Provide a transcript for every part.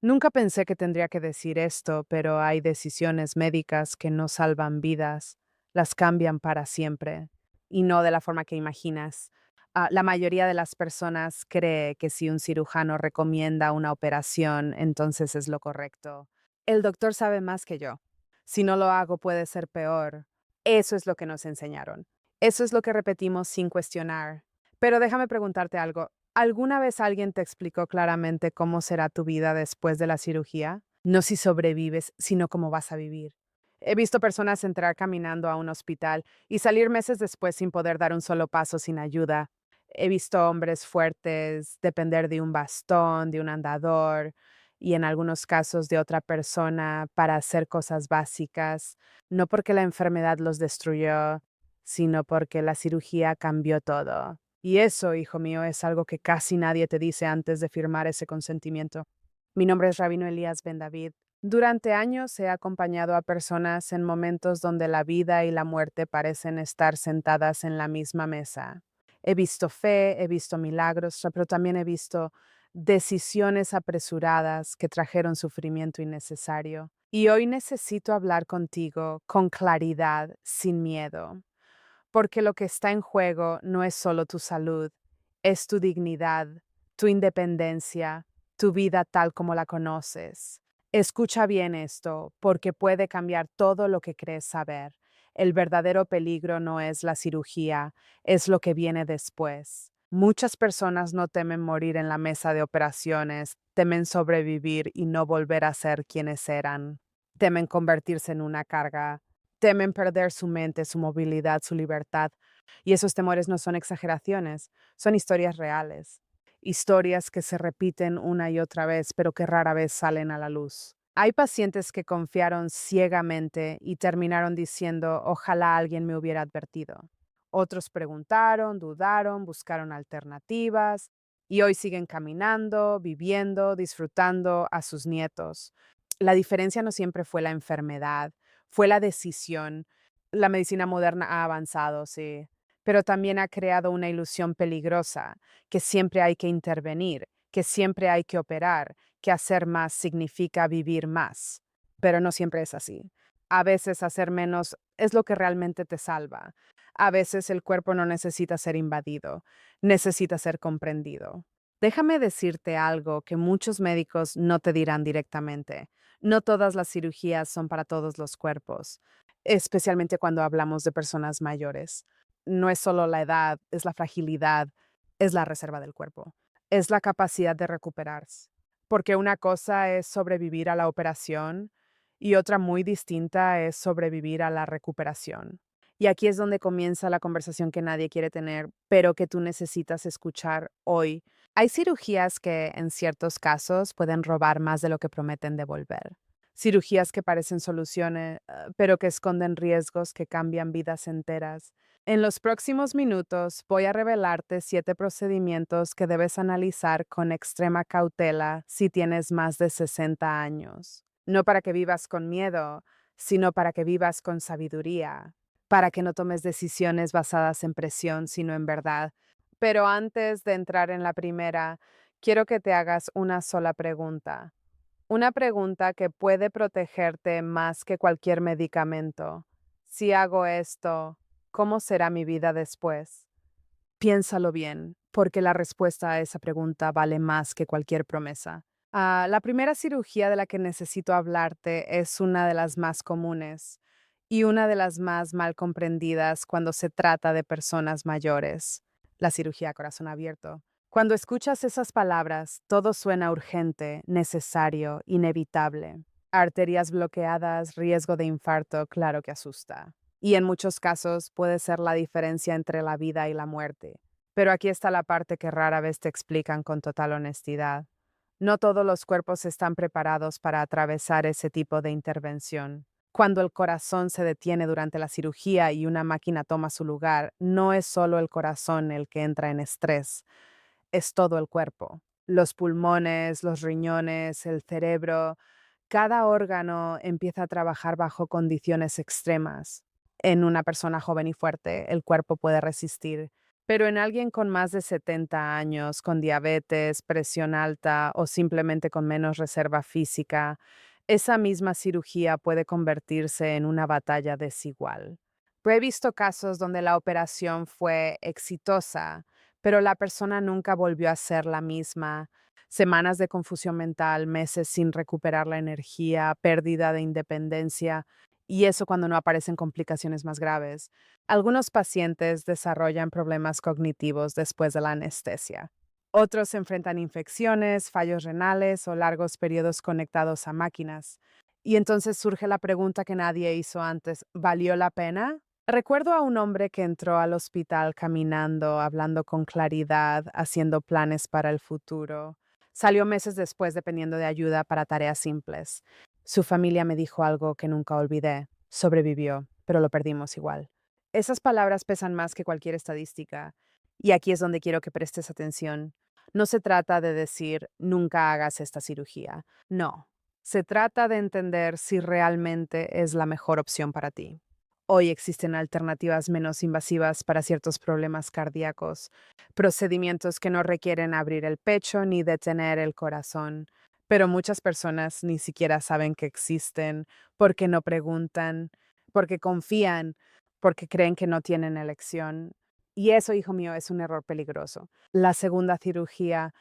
Nunca pensé que tendría que decir esto, pero hay decisiones médicas que no salvan vidas, las cambian para siempre, y no de la forma que imaginas. La mayoría de las personas cree que si un cirujano recomienda una operación, entonces es lo correcto. El doctor sabe más que yo. Si no lo hago puede ser peor. Eso es lo que nos enseñaron. Eso es lo que repetimos sin cuestionar. Pero déjame preguntarte algo. ¿Alguna vez alguien te explicó claramente cómo será tu vida después de la cirugía? No si sobrevives, sino cómo vas a vivir. He visto personas entrar caminando a un hospital y salir meses después sin poder dar un solo paso sin ayuda. He visto hombres fuertes depender de un bastón, de un andador y en algunos casos de otra persona para hacer cosas básicas, no porque la enfermedad los destruyó, sino porque la cirugía cambió todo. Y eso, hijo mío, es algo que casi nadie te dice antes de firmar ese consentimiento. Mi nombre es Rabino Elías Ben David. Durante años he acompañado a personas en momentos donde la vida y la muerte parecen estar sentadas en la misma mesa. He visto fe, he visto milagros, pero también he visto decisiones apresuradas que trajeron sufrimiento innecesario. Y hoy necesito hablar contigo con claridad, sin miedo, porque lo que está en juego no es solo tu salud, es tu dignidad, tu independencia, tu vida tal como la conoces. Escucha bien esto, porque puede cambiar todo lo que crees saber. El verdadero peligro no es la cirugía, es lo que viene después. Muchas personas no temen morir en la mesa de operaciones, temen sobrevivir y no volver a ser quienes eran. Temen convertirse en una carga, temen perder su mente, su movilidad, su libertad. Y esos temores no son exageraciones, son historias reales. Historias que se repiten una y otra vez, pero que rara vez salen a la luz. Hay pacientes que confiaron ciegamente y terminaron diciendo, ojalá alguien me hubiera advertido. Otros preguntaron, dudaron, buscaron alternativas y hoy siguen caminando, viviendo, disfrutando a sus nietos. La diferencia no siempre fue la enfermedad, fue la decisión. La medicina moderna ha avanzado, sí, pero también ha creado una ilusión peligrosa, que siempre hay que intervenir, que siempre hay que operar, que hacer más significa vivir más. Pero no siempre es así. A veces hacer menos es lo que realmente te salva. A veces el cuerpo no necesita ser invadido, necesita ser comprendido. Déjame decirte algo que muchos médicos no te dirán directamente. No todas las cirugías son para todos los cuerpos, especialmente cuando hablamos de personas mayores. No es solo la edad, es la fragilidad, es la reserva del cuerpo, es la capacidad de recuperarse. Porque una cosa es sobrevivir a la operación y otra muy distinta es sobrevivir a la recuperación. Y aquí es donde comienza la conversación que nadie quiere tener, pero que tú necesitas escuchar hoy. Hay cirugías que, en ciertos casos, pueden robar más de lo que prometen devolver. Cirugías que parecen soluciones, pero que esconden riesgos que cambian vidas enteras. En los próximos minutos voy a revelarte 7 procedimientos que debes analizar con extrema cautela si tienes más de 60 años. No para que vivas con miedo, sino para que vivas con sabiduría, para que no tomes decisiones basadas en presión, sino en verdad. Pero antes de entrar en la primera, quiero que te hagas una sola pregunta. Una pregunta que puede protegerte más que cualquier medicamento. Si hago esto, ¿cómo será mi vida después? Piénsalo bien, porque la respuesta a esa pregunta vale más que cualquier promesa. La primera cirugía de la que necesito hablarte es una de las más comunes y una de las más mal comprendidas cuando se trata de personas mayores, la cirugía a corazón abierto. Cuando escuchas esas palabras, todo suena urgente, necesario, inevitable. Arterias bloqueadas, riesgo de infarto, claro que asusta. Y en muchos casos puede ser la diferencia entre la vida y la muerte. Pero aquí está la parte que rara vez te explican con total honestidad. No todos los cuerpos están preparados para atravesar ese tipo de intervención. Cuando el corazón se detiene durante la cirugía y una máquina toma su lugar, no es solo el corazón el que entra en estrés, es todo el cuerpo. Los pulmones, los riñones, el cerebro, cada órgano empieza a trabajar bajo condiciones extremas. En una persona joven y fuerte, el cuerpo puede resistir, Pero en alguien con más de 70 años, con diabetes, presión alta o simplemente con menos reserva física, esa misma cirugía puede convertirse en una batalla desigual. Pero he visto casos donde la operación fue exitosa, pero la persona nunca volvió a ser la misma. Semanas de confusión mental, meses sin recuperar la energía, pérdida de independencia, y eso cuando no aparecen complicaciones más graves. Algunos pacientes desarrollan problemas cognitivos después de la anestesia. Otros enfrentan infecciones, fallos renales o largos periodos conectados a máquinas. Y entonces surge la pregunta que nadie hizo antes: ¿valió la pena? Recuerdo a un hombre que entró al hospital caminando, hablando con claridad, haciendo planes para el futuro. Salió meses después dependiendo de ayuda para tareas simples. Su familia me dijo algo que nunca olvidé: sobrevivió, pero lo perdimos igual. Esas palabras pesan más que cualquier estadística, y aquí es donde quiero que prestes atención. No se trata de decir nunca hagas esta cirugía. No, se trata de entender si realmente es la mejor opción para ti. Hoy existen alternativas menos invasivas para ciertos problemas cardíacos, procedimientos que no requieren abrir el pecho ni detener el corazón, pero muchas personas ni siquiera saben que existen porque no preguntan, porque confían, porque creen que no tienen elección. Y eso, hijo mío, es un error peligroso. La segunda cirugía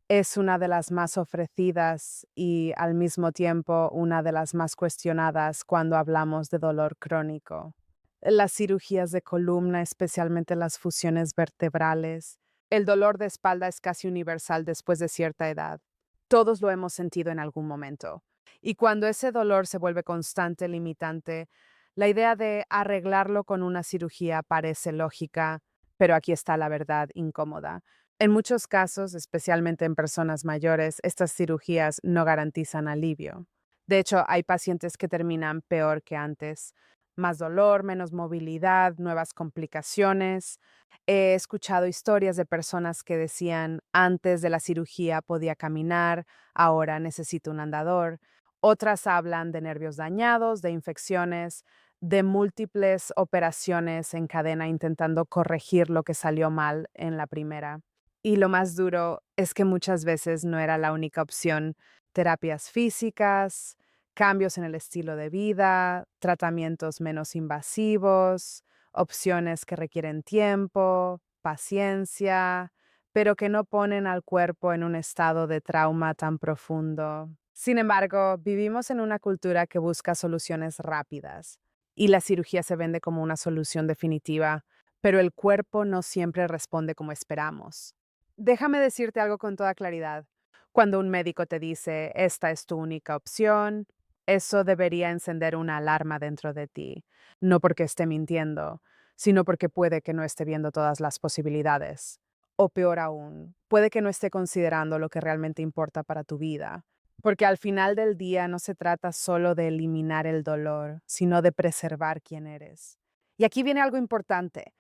es una de las más ofrecidas y al mismo tiempo una de las más cuestionadas cuando hablamos de dolor crónico. Las cirugías de columna, especialmente las fusiones vertebrales. El dolor de espalda es casi universal después de cierta edad. Todos lo hemos sentido en algún momento. Y cuando ese dolor se vuelve constante, limitante, la idea de arreglarlo con una cirugía parece lógica, pero aquí está la verdad incómoda. En muchos casos, especialmente en personas mayores, estas cirugías no garantizan alivio. De hecho, hay pacientes que terminan peor que antes. Más dolor, menos movilidad, nuevas complicaciones. He escuchado historias de personas que decían: antes de la cirugía podía caminar, ahora necesito un andador. Otras hablan de nervios dañados, de infecciones, de múltiples operaciones en cadena intentando corregir lo que salió mal en la primera. Y lo más duro es que muchas veces no era la única opción. Terapias físicas, cambios en el estilo de vida, tratamientos menos invasivos, opciones que requieren tiempo, paciencia, pero que no ponen al cuerpo en un estado de trauma tan profundo. Sin embargo, vivimos en una cultura que busca soluciones rápidas y la cirugía se vende como una solución definitiva, pero el cuerpo no siempre responde como esperamos. Déjame decirte algo con toda claridad. Cuando un médico te dice: esta es tu única opción, eso debería encender una alarma dentro de ti, no porque esté mintiendo, sino porque puede que no esté viendo todas las posibilidades. O peor aún, puede que no esté considerando lo que realmente importa para tu vida. Porque al final del día no se trata solo de eliminar el dolor, sino de preservar quién eres. Y aquí viene algo importante.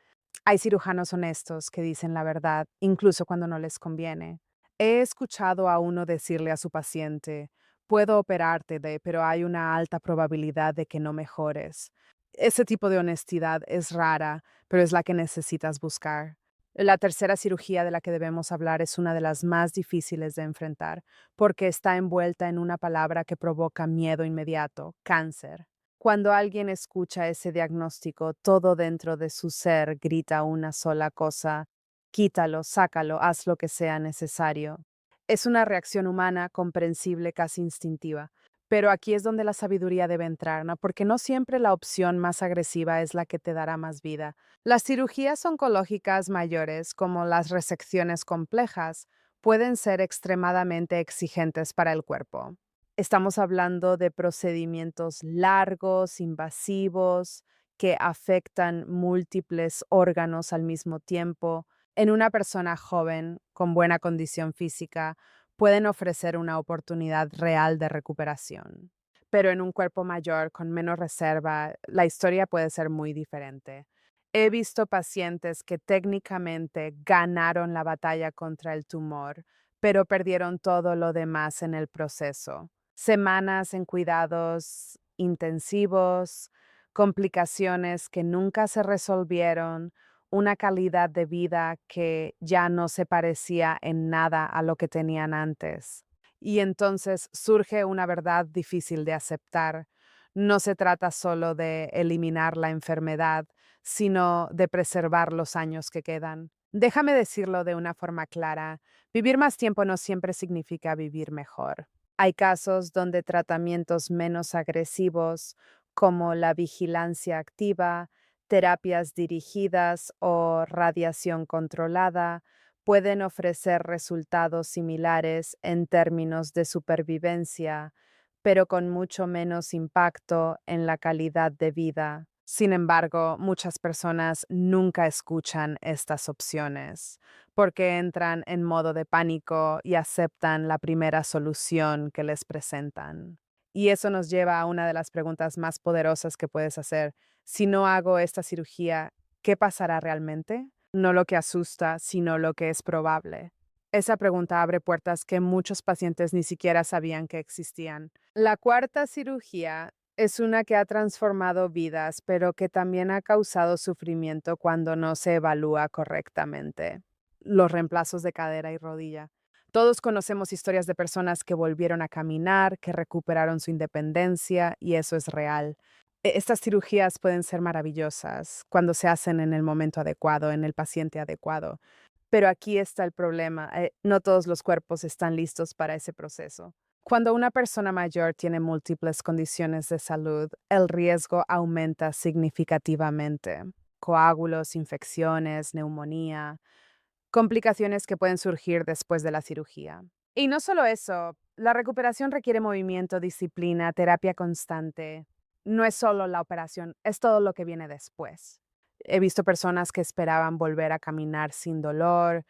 Hay cirujanos honestos que dicen la verdad, incluso cuando no les conviene. He escuchado a uno decirle a su paciente: puedo operarte, pero hay una alta probabilidad de que no mejores. Ese tipo de honestidad es rara, pero es la que necesitas buscar. La tercera cirugía de la que debemos hablar es una de las más difíciles de enfrentar, porque está envuelta en una palabra que provoca miedo inmediato: cáncer. Cuando alguien escucha ese diagnóstico, todo dentro de su ser grita una sola cosa: quítalo, sácalo, haz lo que sea necesario. Es una reacción humana, comprensible, casi instintiva. Pero aquí es donde la sabiduría debe entrar, ¿no? Porque no siempre la opción más agresiva es la que te dará más vida. Las cirugías oncológicas mayores, como las resecciones complejas, pueden ser extremadamente exigentes para el cuerpo. Estamos hablando de procedimientos largos, invasivos, que afectan múltiples órganos al mismo tiempo. En una persona joven con buena condición física, pueden ofrecer una oportunidad real de recuperación. Pero en un cuerpo mayor con menos reserva, la historia puede ser muy diferente. He visto pacientes que técnicamente ganaron la batalla contra el tumor, pero perdieron todo lo demás en el proceso. Semanas en cuidados intensivos, complicaciones que nunca se resolvieron, una calidad de vida que ya no se parecía en nada a lo que tenían antes. Y entonces surge una verdad difícil de aceptar. No se trata solo de eliminar la enfermedad, sino de preservar los años que quedan. Déjame decirlo de una forma clara, vivir más tiempo no siempre significa vivir mejor. Hay casos donde tratamientos menos agresivos, como la vigilancia activa, terapias dirigidas o radiación controlada, pueden ofrecer resultados similares en términos de supervivencia, pero con mucho menos impacto en la calidad de vida. Sin embargo, muchas personas nunca escuchan estas opciones porque entran en modo de pánico y aceptan la primera solución que les presentan. Y eso nos lleva a una de las preguntas más poderosas que puedes hacer. Si no hago esta cirugía, ¿qué pasará realmente? No lo que asusta, sino lo que es probable. Esa pregunta abre puertas que muchos pacientes ni siquiera sabían que existían. La cuarta cirugía es una que ha transformado vidas, pero que también ha causado sufrimiento cuando no se evalúa correctamente. Los reemplazos de cadera y rodilla. Todos conocemos historias de personas que volvieron a caminar, que recuperaron su independencia, y eso es real. Estas cirugías pueden ser maravillosas cuando se hacen en el momento adecuado, en el paciente adecuado. Pero aquí está el problema. No todos los cuerpos están listos para ese proceso. Cuando una persona mayor tiene múltiples condiciones de salud, el riesgo aumenta significativamente. Coágulos, infecciones, neumonía, complicaciones que pueden surgir después de la cirugía. Y no solo eso, la recuperación requiere movimiento, disciplina, terapia constante. No es solo la operación, es todo lo que viene después. He visto personas que esperaban volver a caminar sin dolor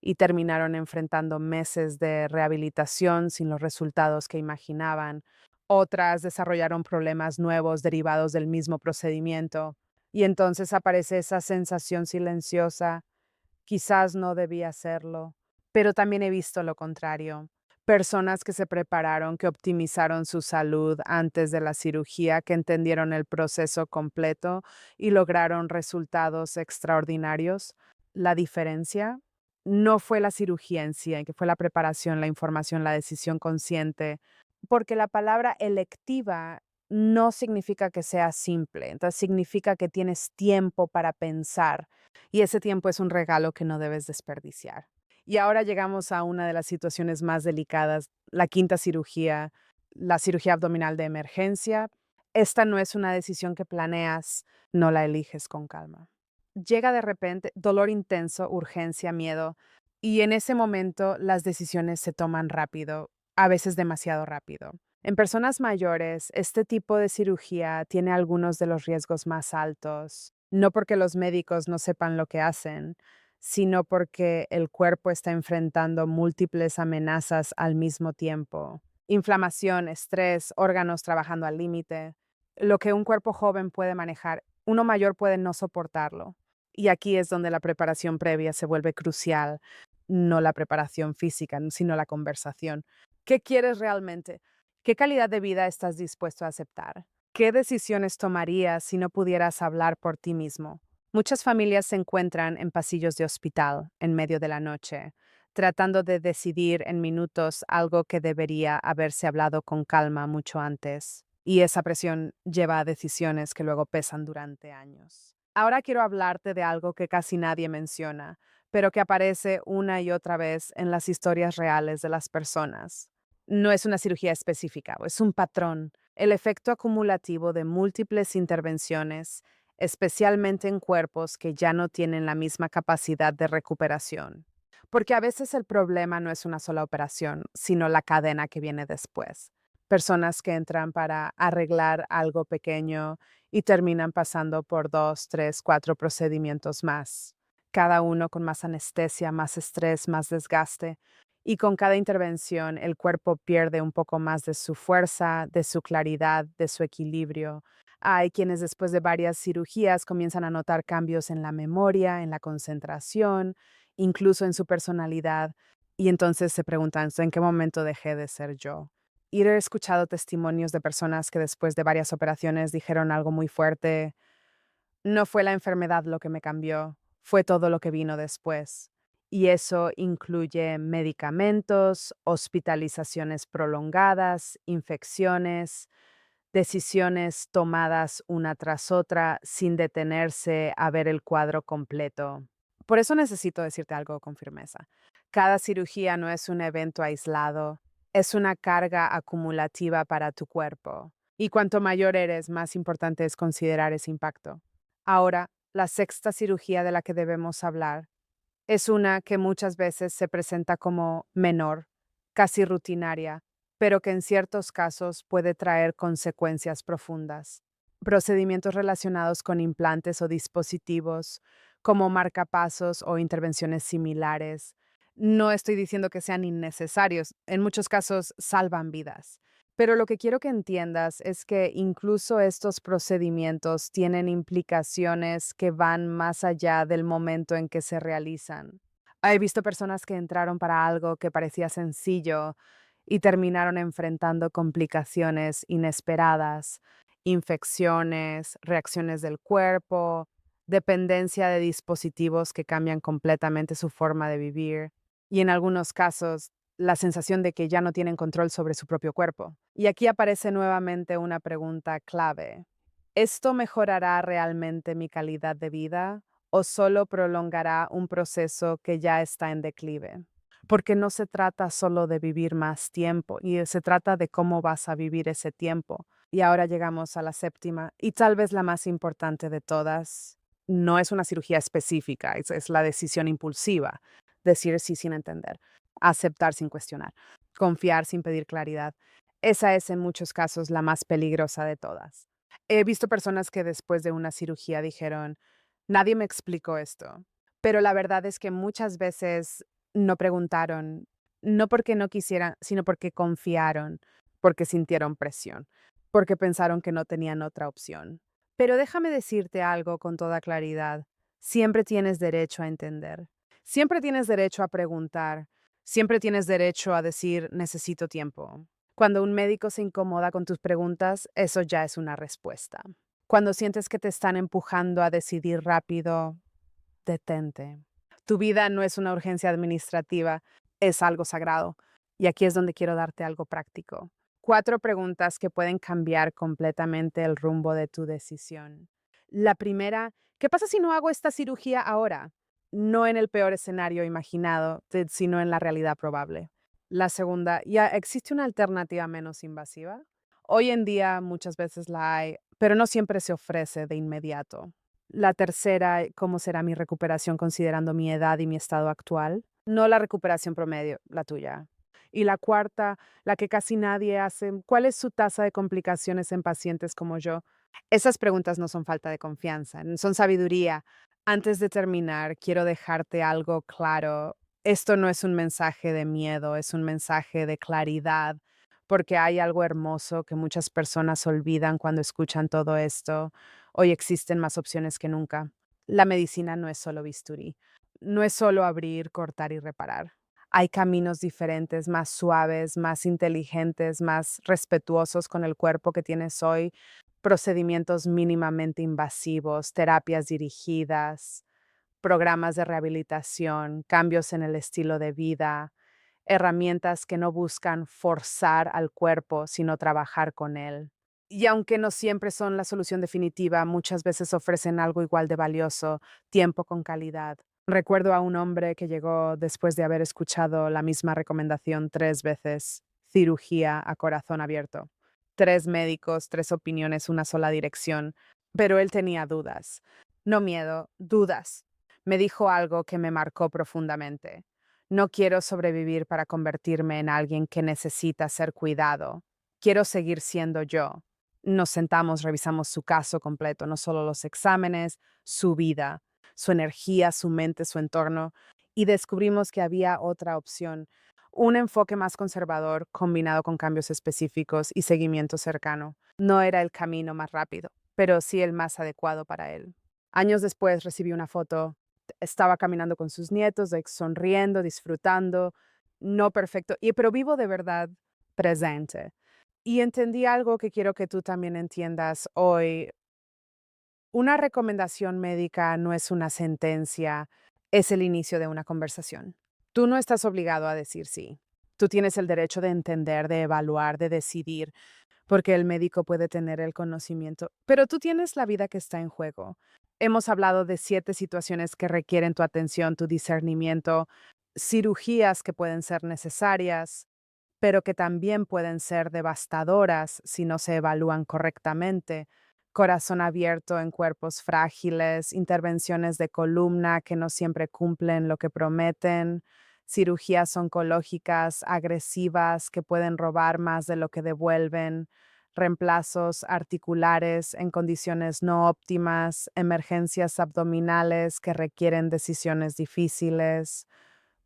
y terminaron enfrentando meses de rehabilitación sin los resultados que imaginaban. Otras desarrollaron problemas nuevos derivados del mismo procedimiento. Y entonces aparece esa sensación silenciosa: quizás no debía hacerlo, pero también he visto lo contrario. Personas que se prepararon, que optimizaron su salud antes de la cirugía, que entendieron el proceso completo y lograron resultados extraordinarios. La diferencia no fue la cirugía en sí, que fue la preparación, la información, la decisión consciente, porque la palabra electiva no significa que sea simple, entonces significa que tienes tiempo para pensar y ese tiempo es un regalo que no debes desperdiciar. Y ahora llegamos a una de las situaciones más delicadas, la quinta cirugía, la cirugía abdominal de emergencia. Esta no es una decisión que planeas, no la eliges con calma. Llega de repente dolor intenso, urgencia, miedo, y en ese momento las decisiones se toman rápido, a veces demasiado rápido. En personas mayores, este tipo de cirugía tiene algunos de los riesgos más altos, no porque los médicos no sepan lo que hacen, sino porque el cuerpo está enfrentando múltiples amenazas al mismo tiempo. Inflamación, estrés, órganos trabajando al límite. Lo que un cuerpo joven puede manejar, uno mayor puede no soportarlo. Y aquí es donde la preparación previa se vuelve crucial, no la preparación física, sino la conversación. ¿Qué quieres realmente? ¿Qué calidad de vida estás dispuesto a aceptar? ¿Qué decisiones tomarías si no pudieras hablar por ti mismo? Muchas familias se encuentran en pasillos de hospital en medio de la noche, tratando de decidir en minutos algo que debería haberse hablado con calma mucho antes. Y esa presión lleva a decisiones que luego pesan durante años. Ahora quiero hablarte de algo que casi nadie menciona, pero que aparece una y otra vez en las historias reales de las personas. No es una cirugía específica, es un patrón, el efecto acumulativo de múltiples intervenciones, especialmente en cuerpos que ya no tienen la misma capacidad de recuperación. Porque a veces el problema no es una sola operación, sino la cadena que viene después. Personas que entran para arreglar algo pequeño y terminan pasando por 2, 3, 4 procedimientos más, cada uno con más anestesia, más estrés, más desgaste. Y con cada intervención el cuerpo pierde un poco más de su fuerza, de su claridad, de su equilibrio. Hay quienes después de varias cirugías comienzan a notar cambios en la memoria, en la concentración, incluso en su personalidad, y entonces se preguntan: ¿en qué momento dejé de ser yo? Y he escuchado testimonios de personas que después de varias operaciones dijeron algo muy fuerte: no fue la enfermedad lo que me cambió, fue todo lo que vino después. Y eso incluye medicamentos, hospitalizaciones prolongadas, infecciones, decisiones tomadas una tras otra sin detenerse a ver el cuadro completo. Por eso necesito decirte algo con firmeza. Cada cirugía no es un evento aislado, es una carga acumulativa para tu cuerpo. Y cuanto mayor eres, más importante es considerar ese impacto. Ahora, la sexta cirugía de la que debemos hablar es una que muchas veces se presenta como menor, casi rutinaria, pero que en ciertos casos puede traer consecuencias profundas. Procedimientos relacionados con implantes o dispositivos, como marcapasos o intervenciones similares. No estoy diciendo que sean innecesarios, en muchos casos salvan vidas. Pero lo que quiero que entiendas es que incluso estos procedimientos tienen implicaciones que van más allá del momento en que se realizan. He visto personas que entraron para algo que parecía sencillo y terminaron enfrentando complicaciones inesperadas, infecciones, reacciones del cuerpo, dependencia de dispositivos que cambian completamente su forma de vivir y en algunos casos la sensación de que ya no tienen control sobre su propio cuerpo. Y aquí aparece nuevamente una pregunta clave. ¿Esto mejorará realmente mi calidad de vida o solo prolongará un proceso que ya está en declive? Porque no se trata solo de vivir más tiempo, y se trata de cómo vas a vivir ese tiempo. Y ahora llegamos a la séptima, y tal vez la más importante de todas. No es una cirugía específica, es la decisión impulsiva, decir sí sin entender, aceptar sin cuestionar, confiar sin pedir claridad. Esa es en muchos casos la más peligrosa de todas. He visto personas que después de una cirugía dijeron, nadie me explicó esto, pero la verdad es que muchas veces no preguntaron, no porque no quisieran, sino porque confiaron, porque sintieron presión, porque pensaron que no tenían otra opción. Pero déjame decirte algo con toda claridad. Siempre tienes derecho a entender. Siempre tienes derecho a preguntar. Siempre tienes derecho a decir necesito tiempo. Cuando un médico se incomoda con tus preguntas, eso ya es una respuesta. Cuando sientes que te están empujando a decidir rápido, detente. Tu vida no es una urgencia administrativa, es algo sagrado. Y aquí es donde quiero darte algo práctico. 4 preguntas que pueden cambiar completamente el rumbo de tu decisión. La primera, ¿qué pasa si no hago esta cirugía ahora? No en el peor escenario imaginado, sino en la realidad probable. La segunda, ¿ya existe una alternativa menos invasiva? Hoy en día muchas veces la hay, pero no siempre se ofrece de inmediato. La tercera, ¿cómo será mi recuperación considerando mi edad y mi estado actual? No la recuperación promedio, la tuya. Y la cuarta, la que casi nadie hace, ¿cuál es su tasa de complicaciones en pacientes como yo? Esas preguntas no son falta de confianza, son sabiduría. Antes de terminar, quiero dejarte algo claro. Esto no es un mensaje de miedo, es un mensaje de claridad, porque hay algo hermoso que muchas personas olvidan cuando escuchan todo esto. Hoy existen más opciones que nunca. La medicina no es solo bisturí, no es solo abrir, cortar y reparar. Hay caminos diferentes, más suaves, más inteligentes, más respetuosos con el cuerpo que tienes hoy, procedimientos mínimamente invasivos, terapias dirigidas, programas de rehabilitación, cambios en el estilo de vida, herramientas que no buscan forzar al cuerpo, sino trabajar con él. Y aunque no siempre son la solución definitiva, muchas veces ofrecen algo igual de valioso, tiempo con calidad. Recuerdo a un hombre que llegó después de haber escuchado la misma recomendación 3 veces, cirugía a corazón abierto. 3 médicos, 3 opiniones, una sola dirección, pero él tenía dudas. No miedo, dudas. Me dijo algo que me marcó profundamente. No quiero sobrevivir para convertirme en alguien que necesita ser cuidado. Quiero seguir siendo yo. Nos sentamos, revisamos su caso completo, no solo los exámenes, su vida, su energía, su mente, su entorno, y descubrimos que había otra opción, un enfoque más conservador combinado con cambios específicos y seguimiento cercano. No era el camino más rápido, pero sí el más adecuado para él. Años después recibí una foto. Estaba caminando con sus nietos, sonriendo, disfrutando, no perfecto, pero vivo de verdad, presente. Y entendí algo que quiero que tú también entiendas hoy. Una recomendación médica no es una sentencia, es el inicio de una conversación. Tú no estás obligado a decir sí. Tú tienes el derecho de entender, de evaluar, de decidir, porque el médico puede tener el conocimiento, pero tú tienes la vida que está en juego. Hemos hablado de 7 situaciones que requieren tu atención, tu discernimiento, cirugías que pueden ser necesarias, pero que también pueden ser devastadoras si no se evalúan correctamente. Corazón abierto en cuerpos frágiles, intervenciones de columna que no siempre cumplen lo que prometen, cirugías oncológicas agresivas que pueden robar más de lo que devuelven, reemplazos articulares en condiciones no óptimas, emergencias abdominales que requieren decisiones difíciles,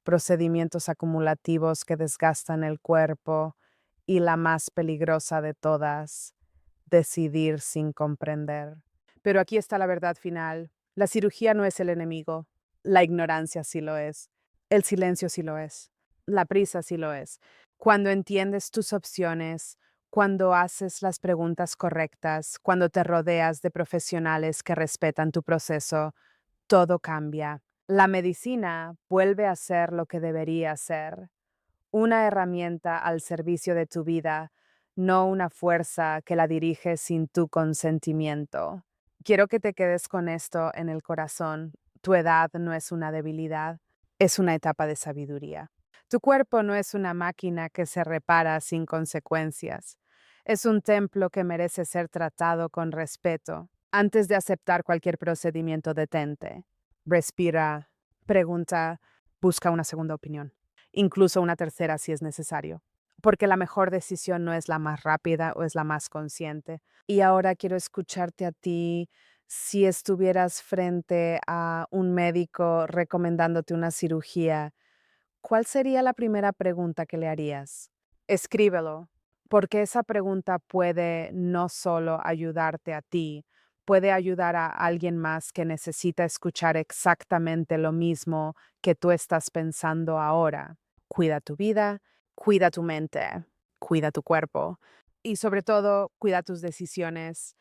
procedimientos acumulativos que desgastan el cuerpo y la más peligrosa de todas, decidir sin comprender. Pero aquí está la verdad final. La cirugía no es el enemigo. La ignorancia sí lo es. El silencio sí lo es. La prisa sí lo es. Cuando entiendes tus opciones, cuando haces las preguntas correctas, cuando te rodeas de profesionales que respetan tu proceso, todo cambia. La medicina vuelve a ser lo que debería ser, una herramienta al servicio de tu vida, no una fuerza que la dirige sin tu consentimiento. Quiero que te quedes con esto en el corazón. Tu edad no es una debilidad, es una etapa de sabiduría. Tu cuerpo no es una máquina que se repara sin consecuencias. Es un templo que merece ser tratado con respeto. Antes de aceptar cualquier procedimiento, detente. Respira, pregunta, busca una segunda opinión, incluso una tercera si es necesario, porque la mejor decisión no es la más rápida o es la más consciente. Y ahora quiero escucharte a ti. Si estuvieras frente a un médico recomendándote una cirugía, ¿cuál sería la primera pregunta que le harías? Escríbelo, porque esa pregunta puede no solo ayudarte a ti, puede ayudar a alguien más que necesita escuchar exactamente lo mismo que tú estás pensando ahora. Cuida tu vida, cuida tu mente, cuida tu cuerpo y sobre todo cuida tus decisiones.